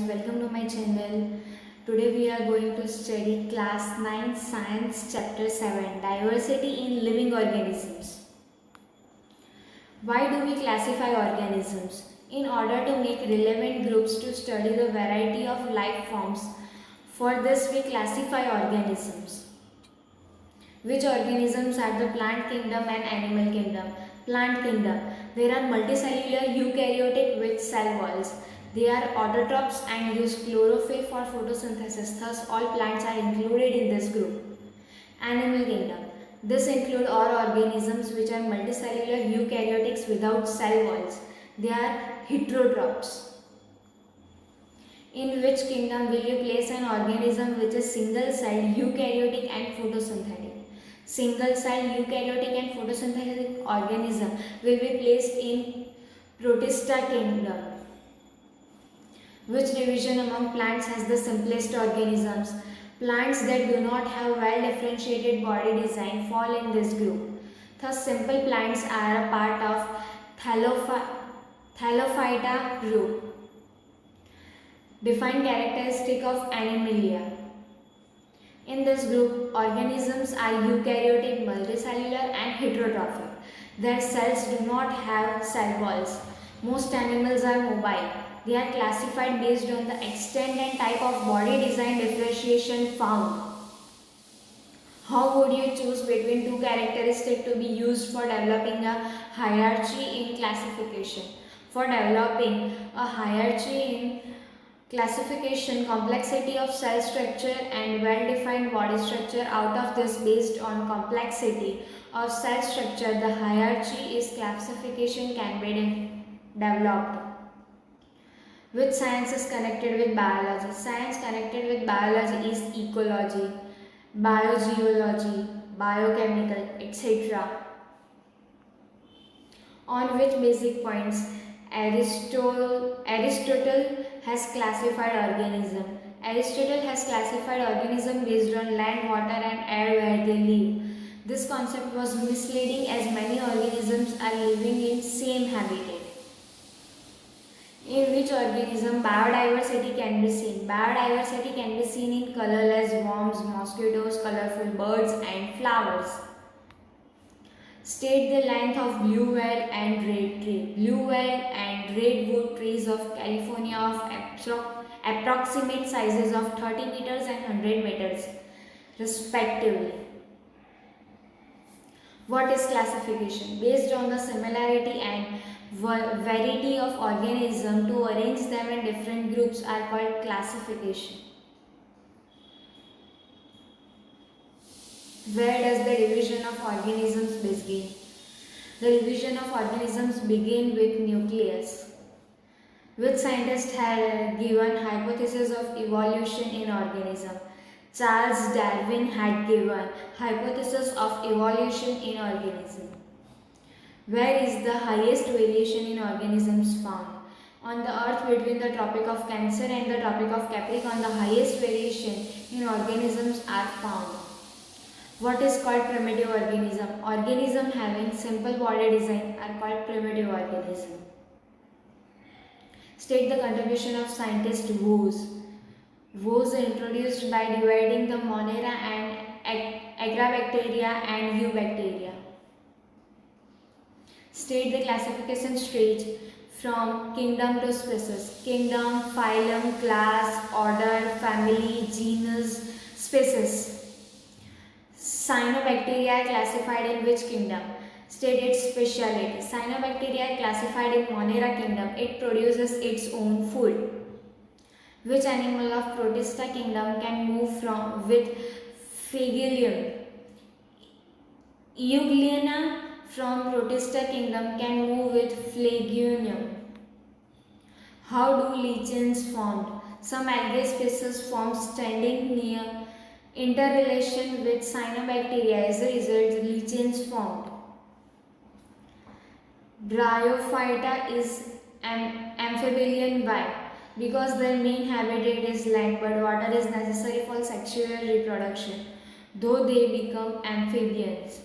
welcome to my channel. Today we are going to study class 9 science chapter 7 diversity in living organisms. Why do we classify organisms? In order to make relevant groups to study the variety of life forms. For this we classify organisms. Which organisms are the plant kingdom and animal kingdom? Plant kingdom. There are multicellular eukaryotic with cell walls. They are autotrophs and use chlorophyll for photosynthesis. Thus, all plants are included in this group. Animal kingdom. This includes all organisms which are multicellular eukaryotics without cell walls. They are heterotrophs. In which kingdom will you place an organism which is single-celled, eukaryotic and photosynthetic? Single-celled, eukaryotic and photosynthetic organism will be placed in Protista kingdom. Which division among plants has the simplest organisms? Plants that do not have well-differentiated body design fall in this group. Thus, simple plants are a part of Thallophyta group. Define characteristic of Animalia. In this group, organisms are eukaryotic, multicellular and heterotrophic. Their cells do not have cell walls. Most animals are mobile. They are classified based on the extent and type of body design differentiation found. How would you choose between two characteristics to be used for developing a hierarchy in classification? For developing a hierarchy in classification, complexity of cell structure and well-defined body structure. Out of this, based on complexity of cell structure, the hierarchy is classification can be developed. Which science is connected with biology? Science connected with biology is ecology, biogeology, biochemical, etc. On which basic points Aristotle has classified organism. Aristotle has classified organism based on land, water and air where they live. This concept was misleading as many organisms are living in same habitat. In which organism biodiversity can be seen? Biodiversity can be seen in colorless worms, mosquitoes, colorful birds and flowers. State the length of blue whale and red tree. Blue whale and redwood trees of California of approximate sizes of 30 meters and 100 meters respectively. What is classification? Based on the similarity and variety of organisms, to arrange them in different groups are called classification. Where does the division of organisms begin? The division of organisms begin with nucleus. Which scientist had given hypothesis of evolution in organism? Charles Darwin had given hypothesis of evolution in organism. Where is the highest variation in organisms found? On the earth between the Tropic of Cancer and the Tropic of Capricorn, the highest variation in organisms are found. What is called primitive organism? Organism having simple body design are called primitive organism. State the contribution of scientist Woese. Woese introduced by dividing the Monera and Agrobacteria and Eubacteria. State the classification stage from kingdom to species. Kingdom, phylum, class, order, family, genus, species. Cyanobacteria are classified in which kingdom? State its speciality. Cyanobacteria are classified in Monera kingdom. It produces its own food. Which animal of Protista kingdom can move from with Flagellum? Euglena from Protista kingdom can move with Flagellum. How do lichens formed? Some algae species form standing near interrelation with cyanobacteria. As a result, lichens formed. Bryophyta is an amphibian. Why? Because their main habitat is land, but water is necessary for sexual reproduction, though they become amphibians.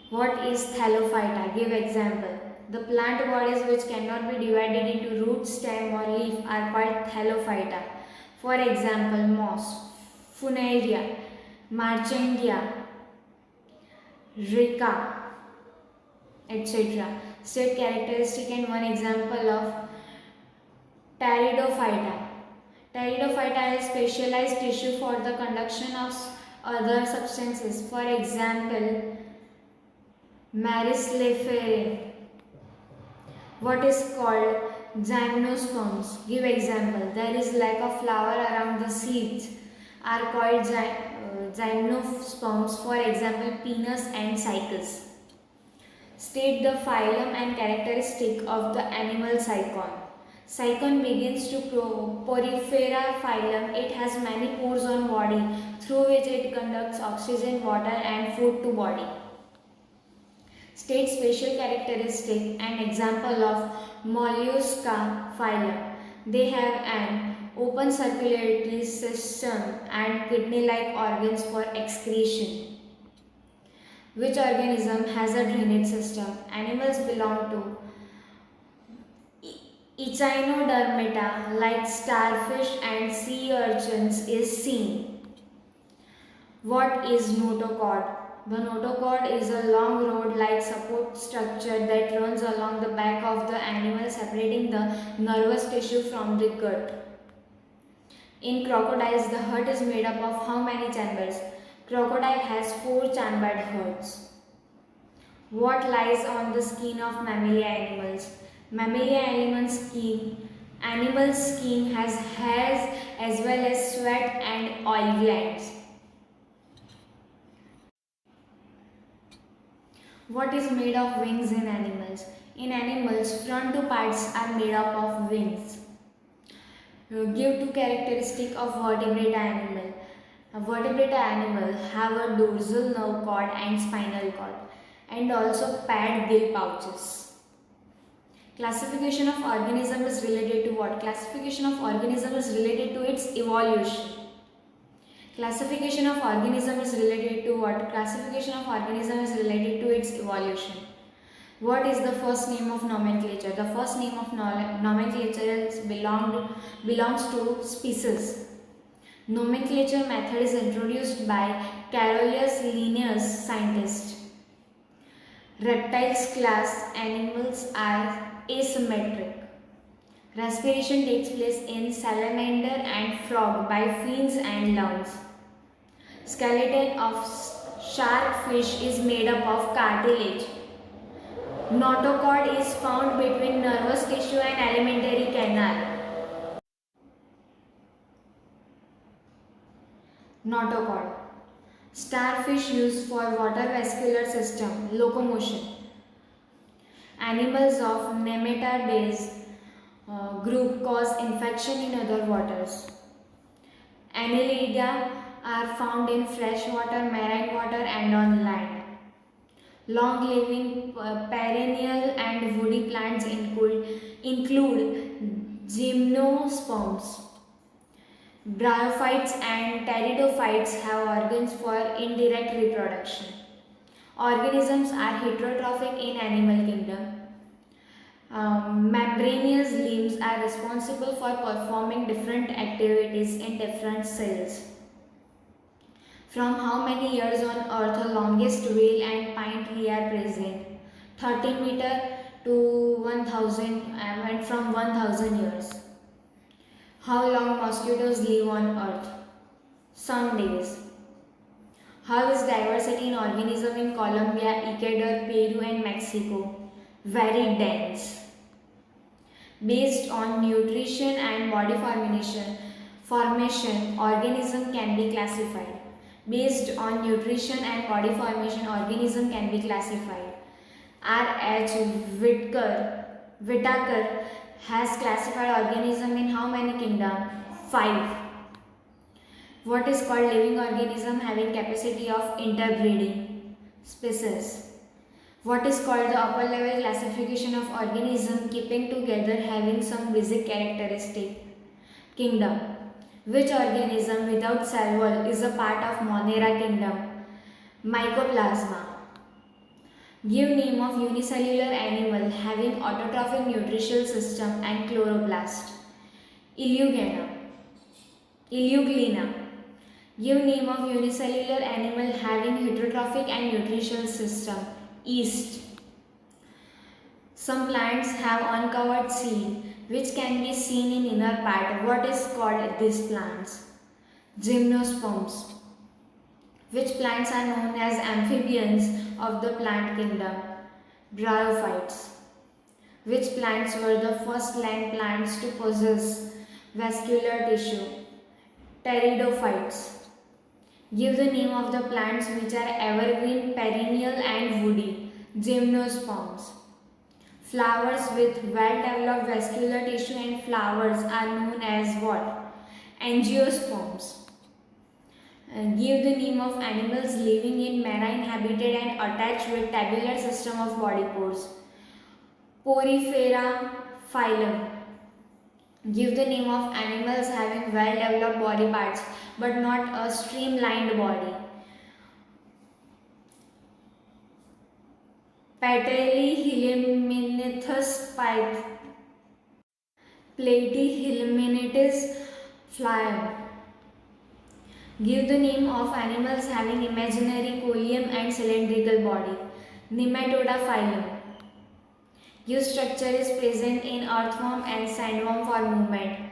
What is Thallophyta? Give example. The plant bodies which cannot be divided into root, stem or leaf are called thallophyta. For example, moss, funaria, marchandia, rica, etc. State characteristic and one example of Pteridophyta. Pteridophyta has specialized tissue for the conduction of other substances. For example, Marisiliferin. What is called gymnosperms? Give example. There is lack of flower around the seeds are called gymnosperms. For example, Pinus and Cycas. State the phylum and characteristic of the animal cycon. Cycon begins to porifera phylum. It has many pores on body through which it conducts oxygen, water and food to body. State special characteristic and example of Mollusca phylum. They have an open circulatory system and kidney-like organs for excretion. Which organism has a drainage system? Animals belong to Echinodermata like starfish and sea urchins is seen. What is notochord? The notochord is a long rod-like support structure that runs along the back of the animal, separating the nervous tissue from the gut. In crocodiles, the heart is made up of how many chambers? Crocodile has 4 chambered hearts. What lies on the skin of mammalia animals? Mammalia animal skin has hairs as well as sweat and oil glands. What is made of wings in animals? In animals, front 2 parts are made up of wings. Give 2 characteristics of vertebrate animal. A vertebrate animal have a dorsal nerve cord and spinal cord and also pad gill pouches. Classification of organism is related to what? Classification of organism is related to its evolution. Classification of organism is related to what? Classification of organism is related to its evolution. What is the first name of nomenclature? The first name of nomenclature belongs to species. Nomenclature method is introduced by Carolus Linnaeus, scientist. Reptiles class animals are asymmetric. Respiration takes place in salamander and frog by fins and lungs. Skeleton of shark fish is made up of cartilage. Notochord is found between nervous tissue and alimentary canal. Notochord. Starfish used for water vascular system, locomotion. Animals of nematodese group cause infection in other waters. Annelida are found in fresh water, marine water and on land. Long-living perennial and woody plants include gymnosperms. Bryophytes and pteridophytes have organs for indirect reproduction. Organisms are heterotrophic in animal kingdom. Membranous limbs are responsible for performing different activities in different cells. From how many years on earth the longest whale and pine tree are present? 13 meter to 1000 and from 1000 years. How long mosquitoes live on earth? Some days. How is diversity in organism in Colombia, Ecuador, Peru and Mexico? Very dense. Based on nutrition and body formation, organism can be classified. Based on nutrition and body formation, organism can be classified. R.H. Whitaker has classified organism in how many kingdoms? 5. What is called living organism having capacity of interbreeding? Species. What is called the upper level classification of organism keeping together having some basic characteristic? Kingdom. Which organism without cell wall is a part of Monera kingdom? Mycoplasma. Give name of unicellular animal having autotrophic nutritional system and chloroplast. Illugena. Illuglina. Give name of unicellular animal having heterotrophic and nutritional system. Yeast. Some plants have uncovered seed which can be seen in inner part. What is called these plants? Gymnosperms. Which plants are known as amphibians of the plant kingdom? Bryophytes. Which plants were the first land plants to possess vascular tissue? Pteridophytes. Give the name of the plants which are evergreen, perennial and woody. Gymnosperms. Flowers with well-developed vascular tissue and flowers are known as what? Angiosperms. Give the name of animals living in marine habitat and attached with tabular system of body pores. Porifera phylum. Give the name of animals having well-developed body parts but not a streamlined body. Platyhelminthus Platyhelminthus phylum. Give the name of animals having imaginary coelom and cylindrical body. Nematoda phylum. Give structure is present in earthworm and sandworm for movement.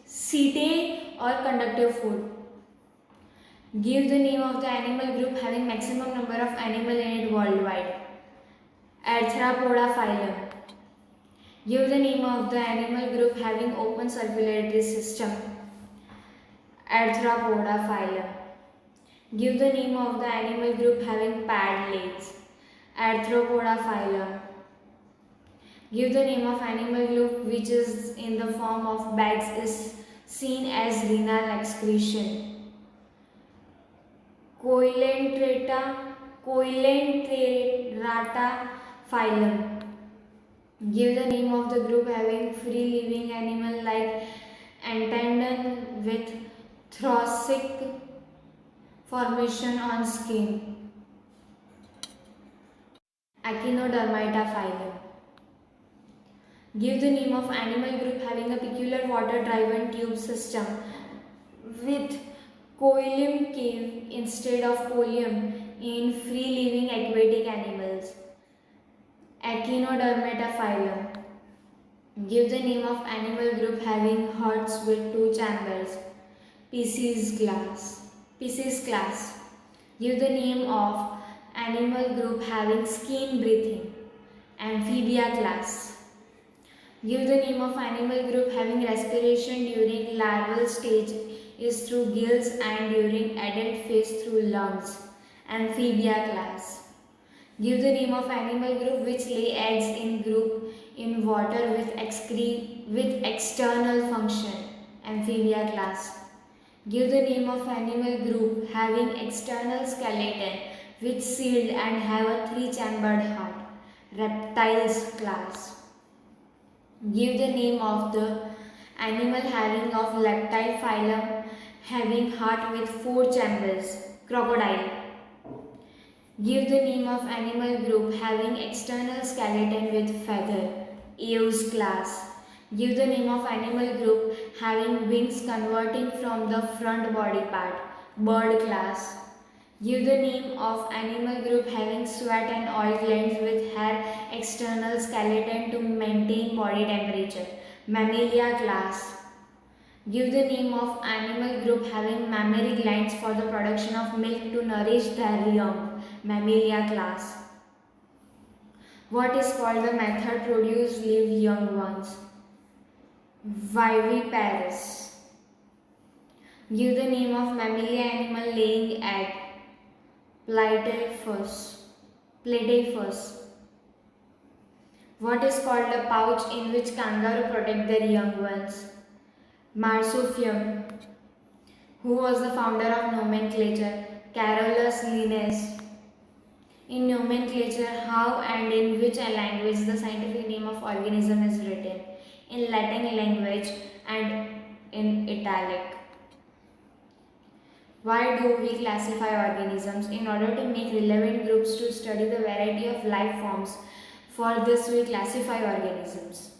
Setae or conductive food. Give the name of the animal group having maximum number of animals in it worldwide. Arthropoda phylum. Give the name of the animal group having open circulatory system. Arthropoda phylum. Give the name of the animal group having pad legs. Arthropoda phylum. Give the name of animal group which is in the form of bags is seen as renal excretion. Coelenterata phylum. Give the name of the group having free living animal like antedon with thoracic formation on skin. Echinodermata phylum. Give the name of animal group having a peculiar water driven tube system with coelom cave instead of coelom in free living aquatic animals. Echinodermata phylum. Give the name of animal group having hearts with two chambers. Pisces class. Give the name of animal group having skin breathing. Amphibia class. Give the name of animal group having respiration during larval stage is through gills and during adult phase through lungs. Amphibia class. Give the name of animal group which lay eggs in group in water with external function. Amphibia class. Give the name of animal group having external skeleton which sealed and have a three-chambered heart. Reptiles class. Give the name of the animal having of reptile phylum having heart with four chambers. Crocodile. Give the name of animal group having external skeleton with feather. Eos class. Give the name of animal group having wings converting from the front body part. Bird class. Give the name of animal group having sweat and oil glands with hair external skeleton to maintain body temperature. Mammalia class. Give the name of animal group having mammary glands for the production of milk to nourish their young. Mammalia class. What is called the method produce live young ones? Viviparous. Give the name of mammalia animal laying egg. Platypus. What is called a pouch in which kangaroo protect their young ones? Marsupium. Who was the founder of nomenclature? Carolus Linnaeus. In nomenclature, how and in which language the scientific name of organism is written? In Latin language and in italic. Why do we classify organisms? In order to make relevant groups to study the variety of life forms, for this we classify organisms.